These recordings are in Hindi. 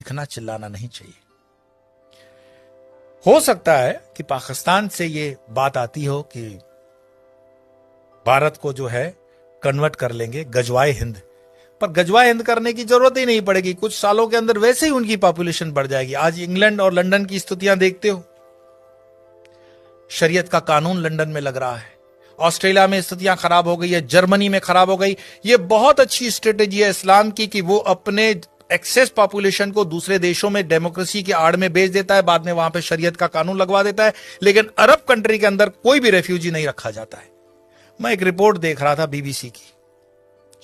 चीखना चिल्लाना नहीं चाहिए। हो सकता है कि पाकिस्तान से ये बात आती हो कि भारत को जो है कन्वर्ट कर लेंगे गजवाए हिंद, पर गजवाए हिंद करने की जरूरत ही नहीं पड़ेगी। कुछ सालों के अंदर वैसे ही उनकी पॉपुलेशन बढ़ जाएगी। आज इंग्लैंड और लंदन की स्थितियां देखते हो, शरीयत का कानून लंदन में लग रहा है, ऑस्ट्रेलिया में स्थितियां खराब हो गई है, जर्मनी में खराब हो गई। ये बहुत अच्छी स्ट्रेटेजी है इस्लाम की कि वो अपने एक्सेस पॉपुलेशन को दूसरे देशों में डेमोक्रेसी की आड़ में बेच देता है, बाद में वहां पे शरीयत का कानून लगवा देता है, लेकिन अरब कंट्री के अंदर कोई भी रेफ्यूजी नहीं रखा जाता है। मैं एक रिपोर्ट देख रहा था बीबीसी की,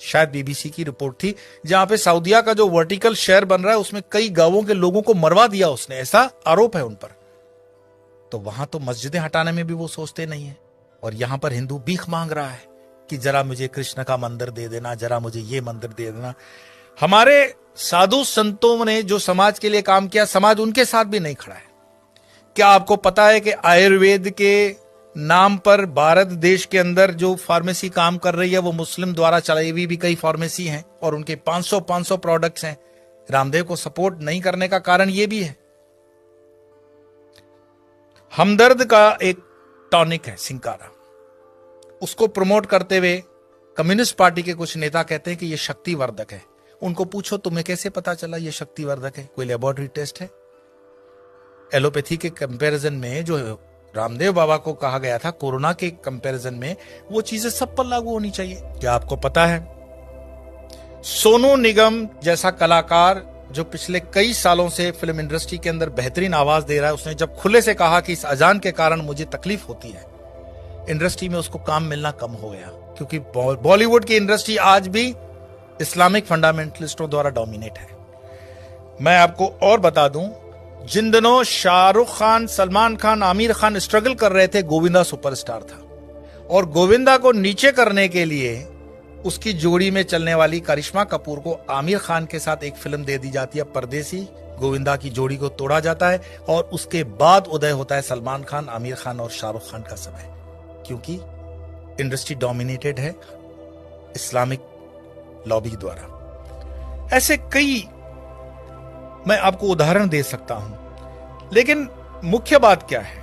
शायद बीबीसी की रिपोर्ट थी, जहां पे सऊदिया का जो वर्टिकल शेयर बन रहा है उसमें कई गांवों के लोगों को मरवा दिया उसने, ऐसा आरोप है उन पर। तो वहां तो मस्जिदें हटाने में भी वो सोचते नहीं है, और यहां पर हिंदू भीख मांग रहा है कि जरा मुझे कृष्ण का मंदिर दे देना, जरा मुझे ये मंदिर दे देना। हमारे साधु संतों ने जो समाज के लिए काम किया, समाज उनके साथ भी नहीं खड़ा है। क्या आपको पता है कि आयुर्वेद के नाम पर भारत देश के अंदर जो फार्मेसी काम कर रही है वो मुस्लिम द्वारा चलाई हुई भी कई फार्मेसी हैं, और उनके 500 प्रोडक्ट्स हैं। रामदेव को सपोर्ट नहीं करने का कारण ये भी है। हमदर्द का एक टॉनिक है सिंकारा, उसको प्रमोट करते हुए कम्युनिस्ट पार्टी के कुछ नेता कहते हैं कि यह शक्तिवर्धक है। उनको पूछो तुम्हें कैसे पता चला यह शक्तिवर्धक है, कोई लेबोरेटरी टेस्ट है? एलोपैथी के कंपैरिजन में जो रामदेव बाबा को कहा गया था कोरोना के कंपैरिजन में, वो चीजें सब पर लागू होनी चाहिए। क्या आपको पता है सोनू निगम जैसा कलाकार जो पिछले कई सालों से फिल्म इंडस्ट्री के अंदर बेहतरीन आवाज दे रहा है, उसने जब खुले से कहा कि इस अजान के कारण मुझे तकलीफ होती है, इंडस्ट्री में उसको काम मिलना कम हो गया, क्योंकि बॉलीवुड की इंडस्ट्री आज भी इस्लामिक फंडामेंटलिस्टों द्वारा डोमिनेट है। मैं आपको और बता दूं, जिन दिनों शाहरुख खान, सलमान खान, आमिर खान स्ट्रगल कर रहे थे, गोविंदा सुपरस्टार था, और गोविंदा को नीचे करने के लिए उसकी जोड़ी में चलने वाली करिश्मा कपूर को आमिर खान के साथ एक फिल्म दे दी जाती है परदेसी। गोविंदा की जोड़ी को तोड़ा जाता है और उसके बाद उदय होता है सलमान खान, आमिर खान और शाहरुख खान का समय, क्योंकि इंडस्ट्री डोमिनेटेड है इस्लामिक लॉबी द्वारा। ऐसे कई मैं आपको उदाहरण दे सकता हूं, लेकिन मुख्य बात क्या है?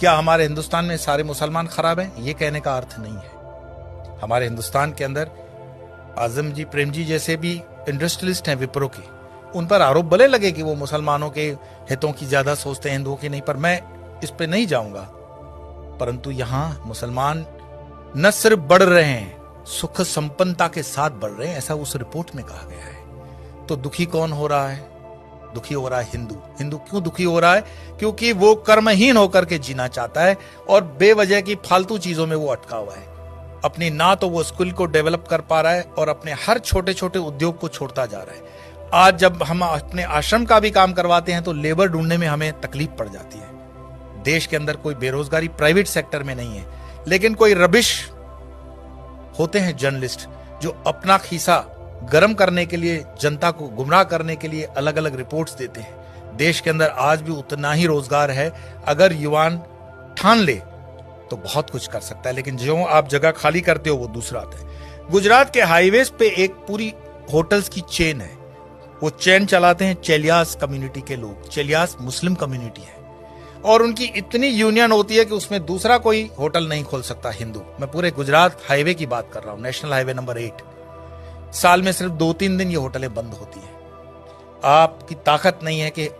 क्या हमारे हिंदुस्तान में सारे मुसलमान खराब हैं? यह कहने का अर्थ नहीं है। हमारे हिंदुस्तान के अंदर आजम जी, प्रेम जी जैसे भी इंडस्ट्रियलिस्ट हैं विप्रो के, उन पर आरोप भले लगे कि वो मुसलमानों के हितों की ज्यादा सोचते हैं हिंदुओं की नहीं, पर मैं इस पे नहीं जाऊंगा। परंतु यहां मुसलमान न सिर्फ बढ़ रहे हैं, सुख संपन्नता के साथ बढ़ रहे हैं, ऐसा उस रिपोर्ट में कहा गया है। तो दुखी कौन हो रहा है? दुखी हो रहा है हिंदू। हिंदू क्यों दुखी हो रहा है? क्योंकि वो कर्महीन होकर के जीना चाहता है और बेवजह की फालतू चीजों में वो अटका हुआ है। अपनी ना तो वो स्किल को डेवलप कर पा रहा है और अपने हर छोटे छोटे उद्योग को छोड़ता जा रहा है। आज जब हम अपने आश्रम का भी काम करवाते हैं तो लेबर ढूंढने में हमें तकलीफ पड़ जाती है। देश के अंदर कोई बेरोजगारी प्राइवेट सेक्टर में नहीं है, लेकिन कोई रबिश होते हैं जर्नलिस्ट जो अपना खीसा गर्म करने के लिए, जनता को गुमराह करने के लिए अलग अलग रिपोर्ट्स देते हैं। देश के अंदर आज भी उतना ही रोजगार है, अगर युवान ठान ले तो बहुत कुछ कर सकता है, लेकिन जो आप जगह खाली करते हो वो दूसरा आता है। गुजरात के हाईवेज पे एक पूरी होटल्स की चेन है, वो चेन चलाते हैं चेलियास कम्युनिटी के लोग। चेलियास मुस्लिम कम्युनिटी है और उनकी इतनी यूनियन होती है कि उसमें दूसरा कोई होटल नहीं खोल सकता हिंदू। मैं पूरे गुजरात हाईवे की बात कर रहा हूं, नेशनल हाईवे नंबर 8। साल में सिर्फ 2-3 दिन ये होटलें बंद होती हैं। आपकी ताकत नहीं है कि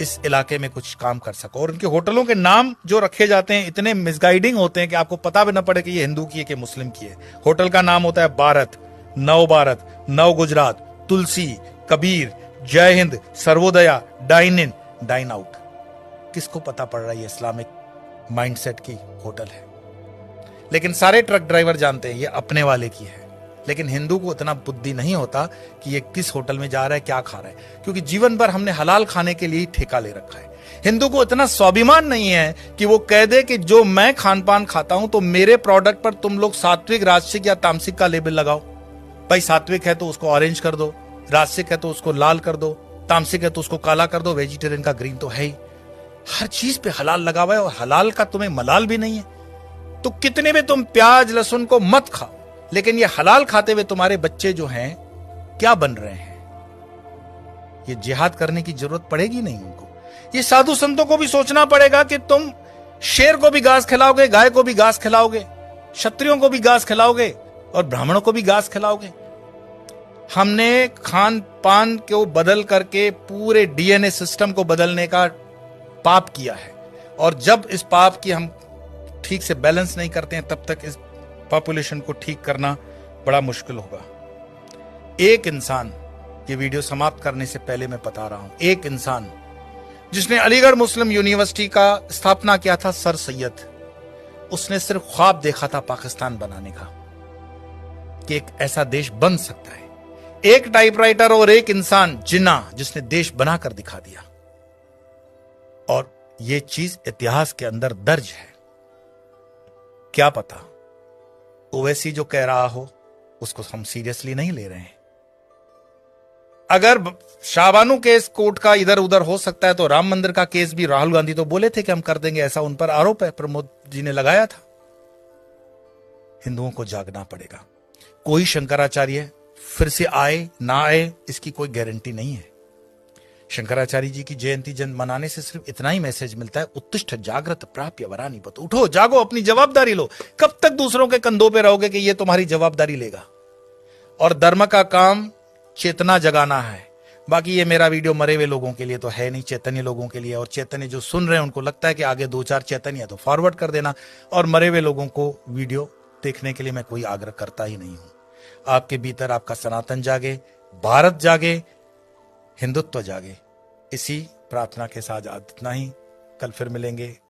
इस इलाके में कुछ काम कर सको, और उनके होटलों के नाम जो रखे जाते हैं इतने मिसगाइडिंग होते हैं कि आपको पता भी न पड़े कि ये हिंदू की है कि मुस्लिम की है। होटल का नाम होता है भारत, नव Gujarat, Tulsi, Kabir, Jai Hind, Sarvodaya, dine in, dine out. किसको पता पड़ रहा है ये इस्लामिक माइंडसेट की होटल है? लेकिन सारे ट्रक ड्राइवर जानते हैं ये अपने वाले की है, लेकिन हिंदू को इतना बुद्धि नहीं होता कि ये किस होटल में जा रहा है, क्या खा रहा है, क्योंकि जीवन भर हमने हलाल खाने के लिए ठेका ले रखा है। हिंदू को इतना स्वाभिमान नहीं है कि वो कह दे कि जो मैं खान पान खाता हूं तो मेरे प्रोडक्ट पर तुम लोग सात्विक, राजसिक या तामसिक का लेबल लगाओ। भाई सात्विक है तो उसको ऑरेंज कर दो, राजसिक है तो उसको लाल कर दो, तामसिक है तो उसको काला कर दो, वेजिटेरियन का ग्रीन तो है ही। हर चीज पे हलाल लगा हुआ है और हलाल का तुम्हें मलाल भी नहीं है। तो कितने भी तुम प्याज लहसुन को मत खाओ, लेकिन ये हलाल खाते हुए तुम्हारे बच्चे जो हैं क्या बन रहे हैं? ये जिहाद करने की जरूरत पड़ेगी नहीं उनको। ये साधु संतों को भी सोचना पड़ेगा कि तुम शेर को भी घास खिलाओगे, गाय को भी घास खिलाओगे, क्षत्रियों को भी घास खिलाओगे और ब्राह्मणों को भी घास खिलाओगे। हमने खान पान को बदल करके पूरे डीएनए सिस्टम को बदलने का पाप किया है, और जब इस पाप की हम ठीक से बैलेंस नहीं करते हैं तब तक इस पॉपुलेशन को ठीक करना बड़ा मुश्किल होगा। एक इंसान, ये वीडियो समाप्त करने से पहले मैं बता रहा हूं, एक इंसान जिसने अलीगढ़ मुस्लिम यूनिवर्सिटी का स्थापना किया था, सर सैयद, उसने सिर्फ ख्वाब देखा था पाकिस्तान बनाने का, कि एक ऐसा देश बन सकता है। एक टाइपराइटर और एक इंसान जिन्ना जिसने देश बनाकर दिखा दिया, और यह चीज इतिहास के अंदर दर्ज है। क्या पता ओवैसी जो कह रहा हो उसको हम सीरियसली नहीं ले रहे हैं। अगर शाहबानू केस कोर्ट का इधर उधर हो सकता है तो राम मंदिर का केस भी राहुल गांधी तो बोले थे कि हम कर देंगे, ऐसा उन पर आरोप है, प्रमोद जी ने लगाया था। हिंदुओं को जागना पड़ेगा। कोई शंकराचार्य फिर से आए ना आए इसकी कोई गारंटी नहीं है। शंकराचार्य जी की जयंती मनाने से सिर्फ इतना ही मैसेज मिलता है, उत्तिष्ठ जागृत प्राप्य वरानी बत, उठो जागो, अपनी जवाबदारी लो। कब तक दूसरों के कंधों पे रहोगे कि ये तुम्हारी जवाबदारी लेगा? और धर्म का काम चेतना जगाना है। बाकी ये मेरा वीडियो मरे हुए लोगों के लिए तो है नहीं, चैतन्य लोगों के लिए। और चैतन्य जो सुन रहे हैं उनको लगता है कि आगे 2-4 चैतन्य है तो फॉरवर्ड कर देना, और मरे हुए लोगों को वीडियो देखने के लिए मैं कोई आग्रह करता ही नहीं हूं। आपके भीतर आपका सनातन जागे, भारत जागे, हिंदुत्व जागे। इसी प्रार्थना के साथ इतना ही। कल फिर मिलेंगे।